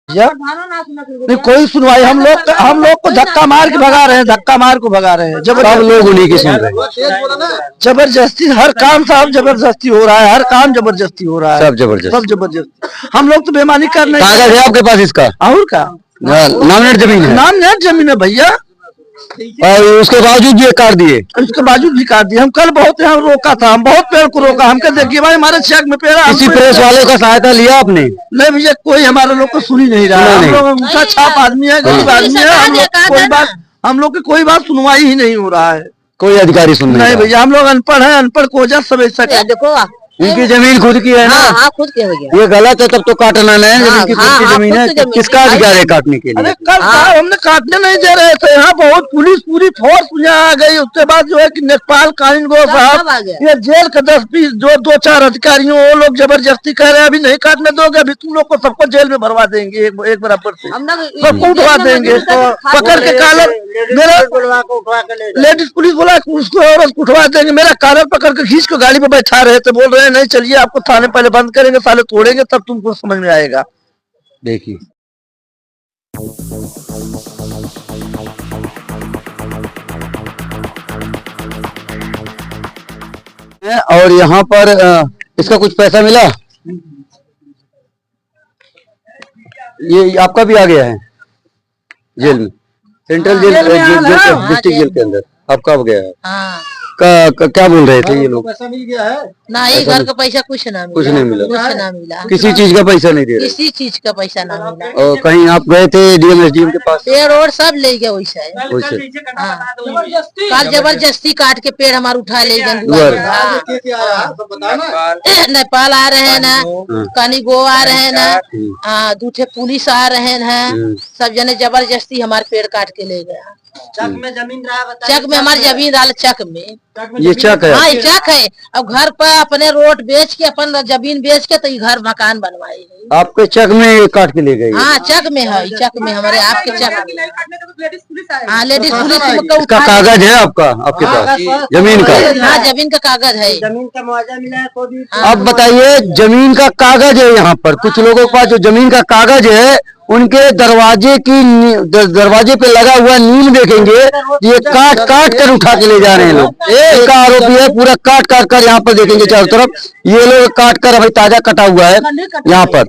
या नहीं कोई सुनवाई। हम लोग को धक्का मार के भगा रहे हैं, धक्का मार को भगा रहे हैं। सब लोग उन्हीं की सुन रहे हैं। जबरदस्ती हर काम साहब जबरदस्ती हो रहा है, हर काम जबरदस्ती हो रहा है, सब जबरदस्ती। हम लोग तो बेईमानी कर रहे हैं। कागज है आपके पास इसका? और का नामनेट जमीन है? नामनेट जमीन है भैया, और उसके बावजूद भी काट दिए। उसके बावजूद भी काट दिए। हम कल बहुत यहाँ रोका था, हम बहुत पेड़ को रोका। हमको देखिए भाई हमारे चेक में पेड़। किसी प्रेस वाले का सहायता लिया आपने? नहीं भैया, कोई हमारे लोग को सुन ही नहीं रहा। हम लोग उनका छाप आदमी है, गरीब आदमी है। हम लोग की कोई बात सुनवाई ही नहीं हो रहा है। कोई अधिकारी सुन नहीं भैया। हम लोग अनपढ़ है, अनपढ़ को वजह सब ऐसा देखो। इनकी जमीन खुद की है ना? हाँ, खुद की है। ये गलत है, तब तो काटना नहीं है। इनकी खुद की जमीन है, किसका अधिकार है काटने के लिए? अरे कल हमने काटने नहीं दे रहे थे। यहाँ बहुत पुलिस पूरी फोर्स यहाँ आ गई। उसके बाद जो है कि नेपाल कानून गो साहब, ये जेल के 10-20 जो 2-4 अधिकारियों, वो लोग जबरदस्ती कह रहे हैं अभी नहीं काटने दोगे, अभी तुम लोग को सबको जेल में भरवा देंगे एक बराबर से, सबको उठवा देंगे। पकड़ के कालर मेरा लेडीज पुलिस बोला उसको औरत को उठवा देंगे। मेरा कालर पकड़ के खींच के गाड़ी पे बैठा रहे थे। बोल रहे नहीं चलिए आपको थाने पहले बंद करेंगे, साले तोड़ेंगे तब तुमको समझ में आएगा। देखिए और यहाँ पर इसका कुछ पैसा मिला? ये आपका भी आ गया है जेल में, सेंट्रल जेल, डिस्ट्रिक्ट जेल के अंदर आपका आ गया है। क्या बोल रहे थे ये लोग? पैसा मिल गया है? नहीं, घर का पैसा कुछ ना मिला। कुछ नहीं मिला? कुछ ना मिला। किसी चीज का पैसा नहीं दे रहे? किसी चीज का पैसा ना मिला। और कहीं आप गए थे डीएम एसडीएम के पास? पेड़ और सब ले गए वैसा है। कल जबरदस्ती काट के पेड़ हमारे उठा ले गए। नेपाल आ रहे हैं ना, कनी गो आ रहे हैं ना, दूठे पुलिस आ रहे हैं, सब जने जबरदस्ती हमारे पेड़ काट के ले गया। चक में जमीन रहा, चक में हमारी जमीन रहा, चक में ये चक है। हाँ, चक है। अब घर पर अपने रोड बेच के, अपन जमीन बेच के तो ये घर मकान बनवाए। आपके चक में काट के ले गए? हाँ, चक में है, चक में हमारे आपके चक। हाँ, लेडीज पुलिस का कागज है आपका, आपके पास जमीन का? हाँ, जमीन का कागज है। जमीन का मुआवजा मिला है तो भी? अब बताइए, जमीन का कागज है यहाँ पर। कुछ लोगों के पास जो जमीन का कागज है, उनके दरवाजे पे लगा हुआ नीम देखेंगे, ये काट काट कर उठा के ले जा रहे हैं लोग। एक आरोपी है, पूरा काट काट कर यहाँ पर देखेंगे चारों तरफ। ये लोग काट कर अभी ताजा कटा हुआ है यहाँ पर,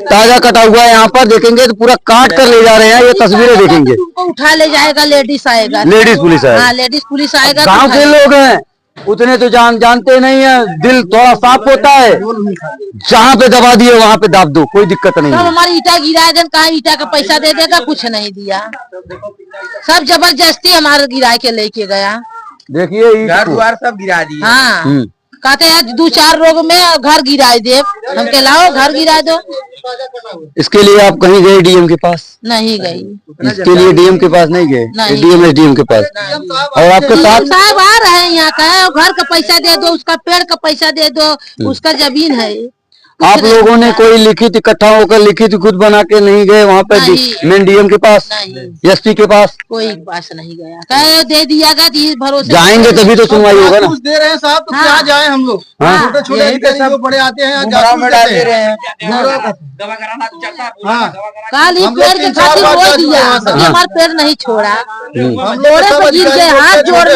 ताजा कटा हुआ है यहाँ पर देखेंगे तो पूरा काट कर ले जा रहे हैं। ये तस्वीरें देखेंगे, उठा ले जाएगा, लेडीज आएगा, लेडीज पुलिस आएगा। लेडीज पुलिस आएगा। गाँव के लोग हैं उतने तो जानते नहीं है, दिल थोड़ा साफ होता है। जहाँ पे दबा दिए वहाँ पे दाब दो, कोई दिक्कत नहीं है। हमारी ईटा गिरा दें, कहाँ ईटा का पैसा दे देगा? कुछ नहीं दिया, सब जबरदस्ती हमारे गिरा के लेके गया। देखिए घर द्वार सब गिरा दिए। हाँ, कहते हैं 2-4 रोग में घर गिरा दे, हम के लाओ घर गिरा दो। इसके लिए आप कहीं गए डीएम के पास? नहीं गई। इसके लिए डीएम के पास नहीं गए? डीएम एसडीएम के पास? और आपके साथ साहब आ रहे हैं यहाँ का, घर का पैसा दे दो, उसका पेड़ का पैसा दे दो, उसका जमीन है। आप लोगों ने कोई लिखित इकट्ठा होकर लिखित खुद बना के नहीं गए वहाँ पे मेन डीएम के पास, एसपी के पास? कोई पास नहीं गया, कहे दे दिया गया भरोसे। जाएंगे तभी तो सुनवाई होगा ना। दे रहे हैं साहब तो क्या जाए हम लोग? छोटे छोटे अधिकारी जो बड़े आते हैं दे रहे हैं। कल ही पेड़ के खातिर वो दिया, हमारे पेड़ नहीं छोड़ा, जोड़े पे गिर गए, हाथ जोड़ ले,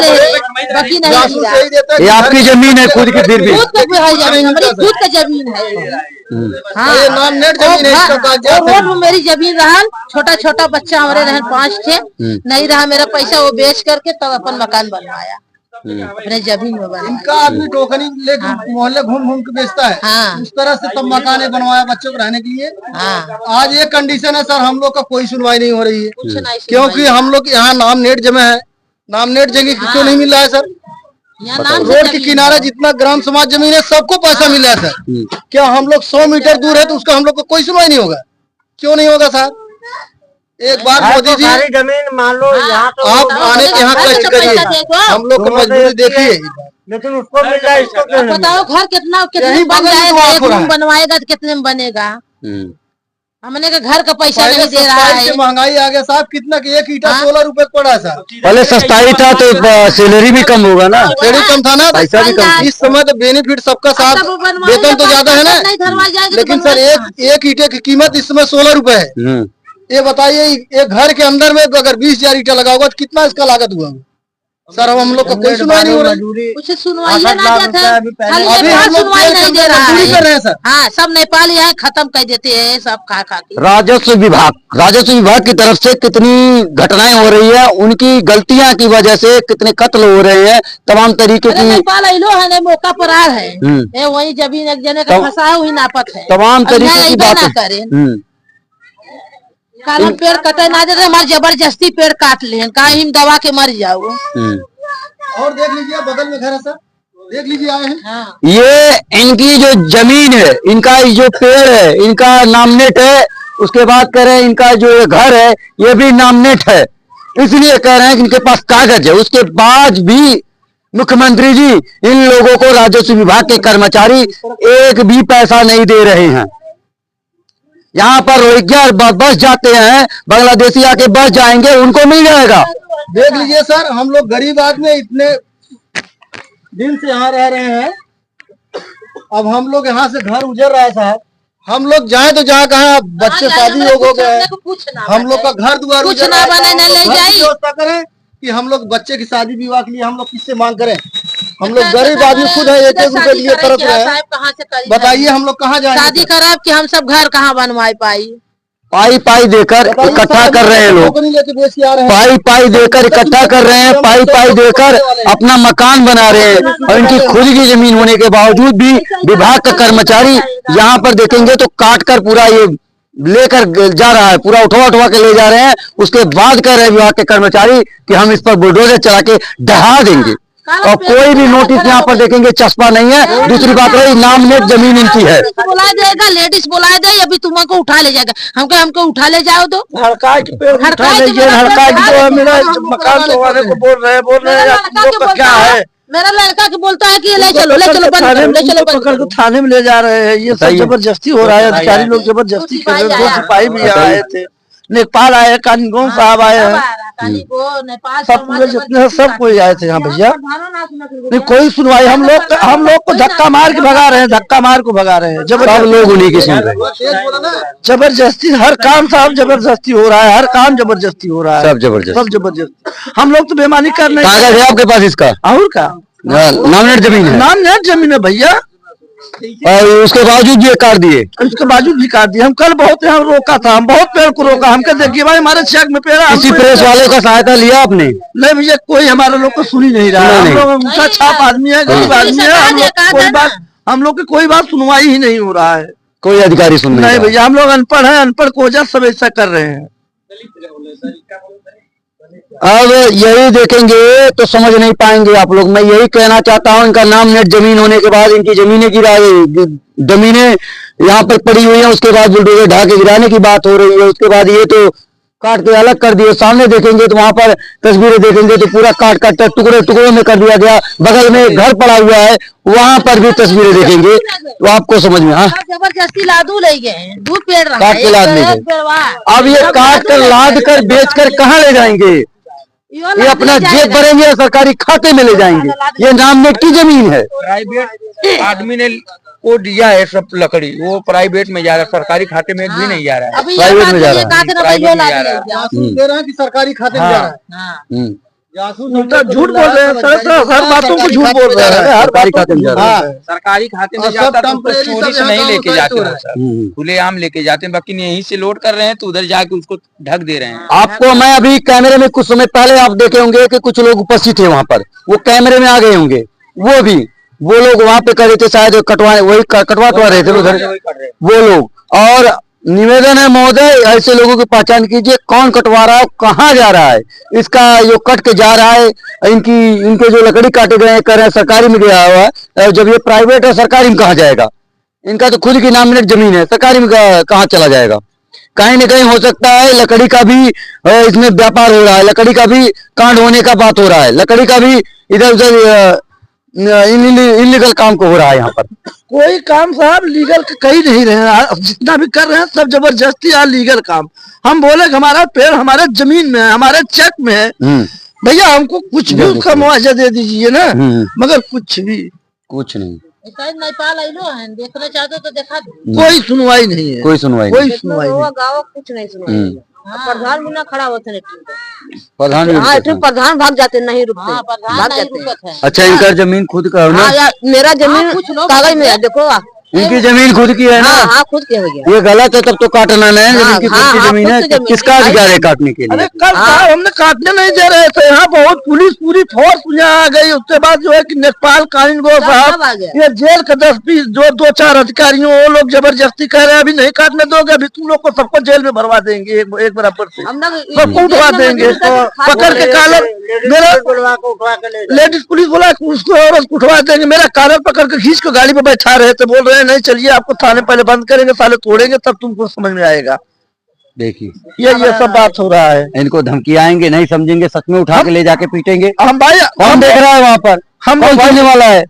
बाकी नहीं दिया। ये आपकी जमीन है खुद की? फिर भी खुद का जमीन, हमारी खुद का जमीन है। हाँ, ये नामनेट जमीन है, इसका कागजात है। रोड में मेरी जमीन रहा, छोटा छोटा बच्चा हमारे रहे 5-6, नहीं रहा मेरा पैसा, वो बेच करके तब अपन मकान बनवाया अपने जमीन में बनाया। इनका आदमी टोकनी लेकर मोहल्ले घूम घूम के बेचता है। हाँ, उस तरह से तब मकान बनवाया बच्चों को रहने के लिए। हाँ, आज ये कंडीशन है सर, हम लोग का कोई सुनवाई नहीं हो रही है, क्योंकि हम लोग यहाँ नामनेट जमा है। नामनेट जगह क्यों नहीं मिल रहा है सर? रोड के किनारे जितना ग्राम समाज जमीन है सबको पैसा मिला है सर। क्या हम लोग 100 मीटर दूर है तो उसका हम लोग को कोई सुनवाई नहीं होगा? क्यों नहीं होगा सर? एक बार मोदी जी जमीन मान लो यहाँ तो आप आने के यहाँ कष्ट करिए, हम लोग को मजबूरी देखिए, लेकिन उसको मिल रहा है, इसको बताओ घर कितना बन जाएगा, बनवाएगा तो कितने में बनेगा? हमने का घर का पैसा नहीं दे रहा है। महंगाई आ गया साहब, कितना कि एक ईटा 16 रुपए पड़ा है साहब। पहले सस्ताई था तो सैलरी भी कम होगा ना, सैलरी कम था ना, पैसा भी कम। इस समय तो बेनिफिट सबका साथ, वेतन तो ज्यादा है ना, लेकिन सर एक ईटे की कीमत इस समय 16 रुपए है। ये बताइए एक घर के अंदर में अगर 20,000 ईटा लगा होगा तो कितना इसका लागत हुआ सर? अब हम लोग का कोई सुनवाई नहीं हो रही, कुछ सुनवाई ना देते हैं, सुनवाई नहीं दे रहा है सर। हाँ, सब नेपाली है, खत्म कर देते हैं सब खा खा के। राजस्व विभाग की तरफ से कितनी घटनाएं हो रही है, उनकी गलतियां की वजह से कितने कत्ल हो रहे हैं, तमाम तरीके की। नेपाल लो है मौका पर आ है, वही जमीन एक जने का फंसा है वही नापत है, तमाम तरीके की बातें करें। काल हम पेड़ कटे ना देते, हमारे जबरदस्ती पेड़ काट ले, कहीं हम दबा के मर जाओ। और देख लीजिए बगल में घर है सर, देख लीजिए आए हैं। हाँ। ये इनकी जो जमीन है, इनका जो पेड़ है, इनका नामनेट है। उसके बाद कह रहे हैं इनका जो घर है ये भी नामनेट है, इसलिए कह रहे हैं कि इनके पास कागज है। उसके बाद भी मुख्यमंत्री जी इन लोगों को, राजस्व विभाग के कर्मचारी एक भी पैसा नहीं दे रहे हैं। यहाँ पर रोहिंग्या बस जाते हैं, बांग्लादेशी आके बस जाएंगे, उनको मिल जाएगा। देख लीजिए सर, हम लोग गरीब आदमी इतने दिन से यहाँ रह रहे हैं, अब हम लोग यहाँ से घर उजड़ रहा है साहब। हम लोग जाए तो जहाँ कहाँ बच्चे शादी हो गए, हम लोग का घर द्वार कुछ ना बने न ले जाए, व्यवस्था करें कि हम लोग बच्चे की शादी विवाह के लिए हम लोग किससे मांग करें? हम लोग गरीब आदमी खुद है, एक एक रुपए लिए तरस रहे हैं। बताइए हम लोग कहाँ जाएंगे? शादी कराब कि हम सब घर कहाँ बनवाए पाई देकर इकट्ठा कर रहे हैं लोग, पाई देकर इकट्ठा कर रहे हैं, पाई देकर अपना मकान बना रहे हैं। और इनकी खुद की जमीन होने के बावजूद भी विभाग का कर्मचारी यहाँ पर देखेंगे तो काट कर पूरा ये लेकर जा रहा है, पूरा उठवा के ले जा रहे हैं। उसके बाद कह रहे हैं विभाग के कर्मचारी कि हम इस पर बुलडोजर चला के ढहा देंगे, और कोई भी नोटिस यहाँ पर देखेंगे चस्पा नहीं है। दूसरी बात रही, नामनेट जमीन इनकी है। बुला देगा, लेडीज बुला दे, अभी तुमको उठा ले जाएगा, हमको उठा ले जाओ तो हड़का के पेड़ उठा लीजिए, हड़का के जो है मेरा मकान तोड़ने को बोल रहे हैं, क्या है? मेरा लड़का के बोलता है कि ले चलो पकड़ के थाने में ले जा रहे हैं। ये सब जबरदस्ती हो रहा है, अधिकारी लोग जबरदस्ती कर रहे हैं। 2 सिपाही भी आए थे, नेपाल आए, कानून साहब आए हैं, सब पूरे जितने सब कोई आए थे यहाँ भैया। नहीं कोई सुनवाई, हम लोग को धक्का मार के भगा रहे हैं, धक्का मार को भगा रहे हैं। सब लोग उन्हीं की सुन रहे हैं। जबरदस्ती हर काम साहब जबरदस्ती हो रहा है, हर काम जबरदस्ती हो रहा है, सब जबरदस्ती। हम लोग तो बेईमानी कर रहे हैं। कागज है आपके पास इसका? और का नामनेट जमीन है, नामनेट जमीन है भैया, और उसके बावजूद ये काट दिए, उसके बावजूद भी काट दिए। हम कल बहुत यहाँ रोका था, हम बहुत पेड़ को रोका, हमको देखिए भाई हमारे चेक में पेड़। किसी प्रेस वाले का सहायता लिया आपने? नहीं भैया, कोई हमारे लोग को सुन ही नहीं रहा। हम लोग उनका छाप आदमी है, गरीब आदमी है, हम लोग की कोई बात सुनवाई ही नहीं हो रहा है, कोई अधिकारी सुन नहीं भैया। हम लोग अनपढ़ है, अनपढ़ को वजह सब ऐसा कर रहे हैं। अब यही देखेंगे तो समझ नहीं पाएंगे आप लोग। मैं यही कहना चाहता हूं, इनका नामनेट जमीन होने के बाद इनकी जमीनें जमीनें यहाँ पर पड़ी हुई हैं, उसके बाद बुलडोजर ढा के गिराने की बात हो रही है। उसके बाद ये तो काट के अलग कर दिए। सामने देखेंगे तो वहां पर तस्वीरें देखेंगे तो पूरा काट टुकड़ों में कर दिया गया। बगल में घर पड़ा हुआ है, वहां पर भी तस्वीरें देखेंगे तो आपको समझ में। हाँ, जबरदस्ती लादू ले गए, दूध पेड़ रहा काट के लाद ले गए। अब ये काट कर लाद कर बेच कर कहाँ ले जाएंगे? ये अपना जेब भरेंगे या सरकारी खाते में ले जाएंगे? ये नामनेट की जमीन है, प्राइवेट आदमी ने वो दिया है सब लकड़ी, वो प्राइवेट में जा रहा है, सरकारी खाते में भी नहीं जा रहा है। प्राइवेट में जा रहा है, जासूस दे रहा है कि सरकारी खाते में जा रहा है। जासूस झूठ बोल रहे हैं, हर बातों को झूठ बोल रहे हैं। सरकारी खाते में जा रहा है, सरकारी खाते में जाता तो चोरी से नहीं लेके जाते हैं सर, खुलेआम लेके जाते हैं। बाकी यहीं से लोड कर रहे हैं तो उधर जाके उसको ढक दे रहे हैं। आपको मैं अभी कैमरे में कुछ समय पहले आप देखे होंगे कि कुछ लोग उपस्थित थे वहां पर, वो कैमरे में आ गए होंगे। वो लोग वहां पे कर रहे थे, शायद वही कटवा रहे थे उधर वो लोग। और निवेदन है महोदय, ऐसे लोगों की पहचान कीजिए, कौन कटवा रहा है, कहाँ जा रहा है, इसका जो कट के जा रहा है। इनके जो लकड़ी काटे गए कर रहे हैं, सरकारी में गया हुआ है। जब ये प्राइवेट है, सरकारी में कहाँ जाएगा? इनका तो खुद की नामनेट जमीन है, सरकारी में कहाँ चला जाएगा? कहीं न कहीं हो सकता है लकड़ी का भी इसमें व्यापार हो रहा है, लकड़ी का भी कांड होने का बात हो रहा है, लकड़ी का भी इधर उधर इलीगल काम को हो रहा है यहाँ पर? कोई काम साहब लीगल कहीं नहीं रहे हैं, जितना भी कर रहे हैं सब जबरदस्ती या लीगल काम। हम बोले कि हमारा पेड़ हमारे जमीन में है, हमारे चेक में है, भैया हमको कुछ भी उसका मुआवजा दे दीजिए ना, मगर कुछ नहीं। देखना चाहते तो देखा दो। कोई सुनवाई नहीं है, कोई सुनवाई गाँव कुछ नहीं सुनवाई। प्रधान भी ना खड़ा होते, प्रधान भाग जाते, नहीं रुकते, भाग जाते। अच्छा, इनका जमीन खुद का है ना? मेरा जमीन कागज में है, देखो इनकी जमीन खुद की है ना? हाँ, खुद की है। ये गलत है, तब तो काटना नहीं है। जिनकी खुद की जमीन है, किसका अधिकार है काटने के लिए? अरे कल साहब हमने काटने नहीं दे रहे थे, यहाँ बहुत पुलिस पूरी फोर्स यहाँ आ गई। उसके बाद जो है कि नेपाल कानून गो साहब, ये जेल के 10-20 जो 2-4 अधिकारियों, वो लोग जबरदस्ती कह रहे हैं अभी नहीं काटने दोगे, अभी तुम लोग को सबको जेल में भरवा देंगे, एक बराबर से सबको उठवा देंगे, पकड़ के कॉलर। मेरा लेडीज पुलिस बोला उसको औरत उठवा देंगे, मेरा कॉलर पकड़ के खींच के गाड़ी पे बैठा रहे थे, बोल रहे नहीं चलिए आपको थाने पहले बंद करेंगे, साले तोड़ेंगे तब तुमको समझ में आएगा। देखिए ये सब बात हो रहा है। इनको धमकी आएंगे, नहीं समझेंगे, सच में उठा के ले जाके पीटेंगे। हम भाई कौन देख रहा है वहाँ पर? हम कौन सुनने वाला है?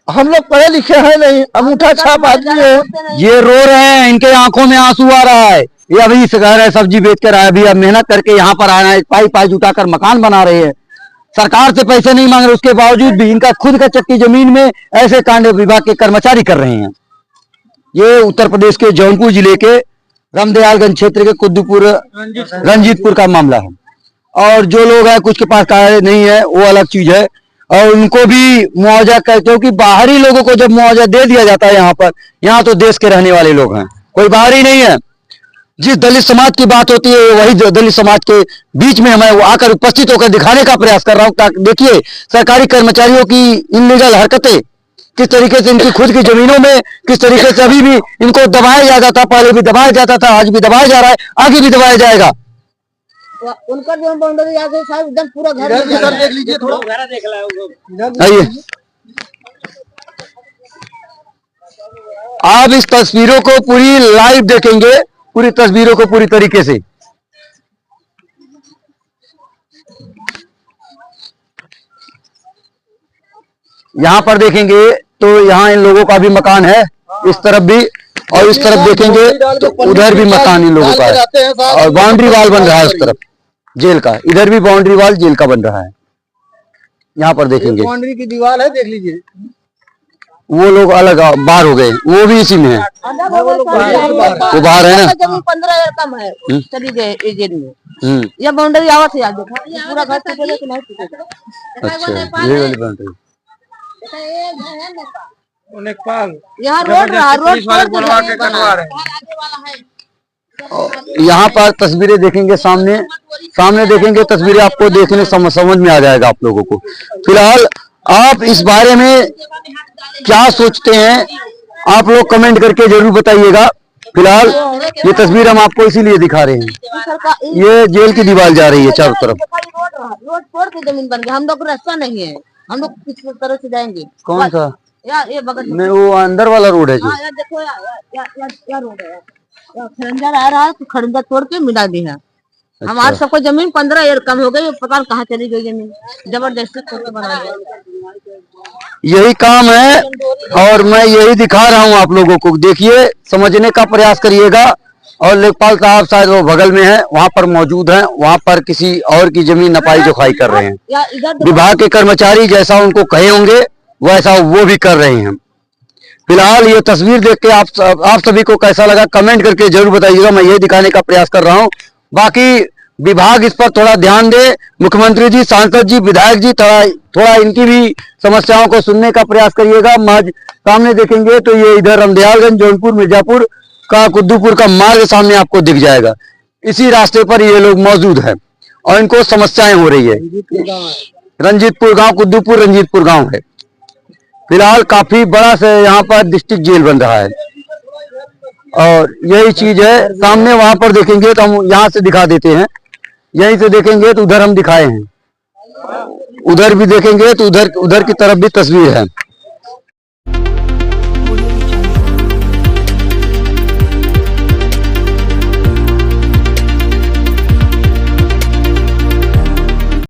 हम लोग पढ़े लिखे हैं नहीं, अंगूठा छाप आदमी है। ये रो रहे हैं, इनके आंखों में आंसू आ रहा है। ये अभी घर है, सब्जी बेच कर आया, अभी अब मेहनत करके यहाँ पर आया है, पाई जुटाकर मकान बना रहे हैं। सरकार से पैसे नहीं मांग रहे, उसके बावजूद भी इनका खुद का चक्की जमीन में ऐसे कांड विभाग के कर्मचारी कर रहे हैं। ये उत्तर प्रदेश के जौनपुर जिले के रामदयालगंज क्षेत्र के कुद्दूपुर रंजीतपुर का मामला है। और जो लोग हैं कुछ के पास कागज नहीं है, वो अलग चीज है, और उनको भी मुआवजा क्योंकि बाहरी लोगों को जब मुआवजा दे दिया जाता है यहाँ तो देश के रहने वाले लोग हैं, कोई बाहरी नहीं है। जिस दलित समाज की बात होती है वही दलित समाज के बीच में मैं आकर उपस्थित होकर दिखाने का प्रयास कर रहा हूं, ताकि देखिए सरकारी कर्मचारियों की इनलीगल हरकतें किस तरीके से, इनकी खुद की जमीनों में किस तरीके से अभी भी इनको दबाया जाता था, पहले भी दबाया जाता था, आज भी दबाया जा रहा है, आगे भी दबाया जाएगा। उनका जो बाउंड्री एकदम पूरा घर देख लीजिए, थोड़ा आइए आप इस तस्वीरों को पूरी लाइव देखेंगे, पूरी तस्वीरों को पूरी तरीके से। यहाँ पर देखेंगे तो यहाँ इन लोगों का भी मकान है, इस तरफ भी, और इस तरफ देखेंगे तो उधर भी मकान इन लोगों का है, और बाउंड्री वॉल बन रहा है उस तरफ जेल का, इधर भी बाउंड्री वॉल जेल का बन रहा है। यहाँ पर देखेंगे बाउंड्री की दीवार है, देख लीजिए। वो लोग अलग बाहर हो गए, वो भी इसी में है, वो बाहर है ना। 15,000 कम है, चली गए जेल में। ये बाउंड्री आवत है, पूरा घर टूटेगा कि नहीं टूटेगा? अच्छा, ये वाली बाउंड्री नेपाल यहाँ यहाँ पर तस्वीरें देखेंगे, सामने देखेंगे तस्वीरें, आपको देखने समझ में आ जाएगा आप लोगों को। फिलहाल आप इस बारे में क्या सोचते हैं, आप लोग कमेंट करके जरूर बताइएगा। फिलहाल ये तस्वीर हम आपको इसीलिए दिखा रहे हैं, ये जेल की दीवार जा रही है चारों तरफ। रोड तोड़ के जमीन बन गया, हम लोग रास्ता नहीं है, हम लोग किस तरह से जाएंगे? कौन सा? यार ये बगल में वो अंदर वाला रोड है जी। यार देखो यार रोड है, खरंजा आ रहा है तो खरंजा तोड़ के मिला दी है। हमारे सबको जमीन 15,000 कम हो गई, पता नहीं कहाँ चली गई जमीन, जबरदस्ती तोड़ के बना दिया। यही काम है और मैं यही दिखा रहा हूँ आप लोगों को, देखिए समझने का प्रयास करिएगा। और लेखपाल साहब शायद वो बगल में है, वहाँ पर मौजूद हैं, वहाँ पर किसी और की जमीन नपाई जोखाई कर रहे हैं। विभाग के कर्मचारी जैसा उनको कहे होंगे वैसा वो भी कर रहे हैं। फिलहाल ये तस्वीर देख के आप सभी को कैसा लगा कमेंट करके जरूर बताइएगा। मैं ये दिखाने का प्रयास कर रहा हूँ, बाकी विभाग इस पर थोड़ा ध्यान दे, मुख्यमंत्री जी, सांसद जी, विधायक जी थोड़ा इनकी भी समस्याओं को सुनने का प्रयास करिएगा। सामने देखेंगे तो ये इधर रामदयालगंज, जौनपुर, मिर्जापुर का कुद्दूपुर का मार्ग सामने आपको दिख जाएगा। इसी रास्ते पर ये लोग मौजूद हैं और इनको समस्याएं हो रही है। रंजीतपुर गांव, कुद्दूपुर रंजीतपुर गांव है। फिलहाल काफी बड़ा से यहाँ पर डिस्ट्रिक्ट जेल बन रहा है और यही चीज है। सामने वहां पर देखेंगे तो हम यहाँ से दिखा देते हैं, यहीं से देखेंगे तो उधर हम दिखाए हैं, उधर भी देखेंगे तो उधर की तरफ भी तस्वीर है।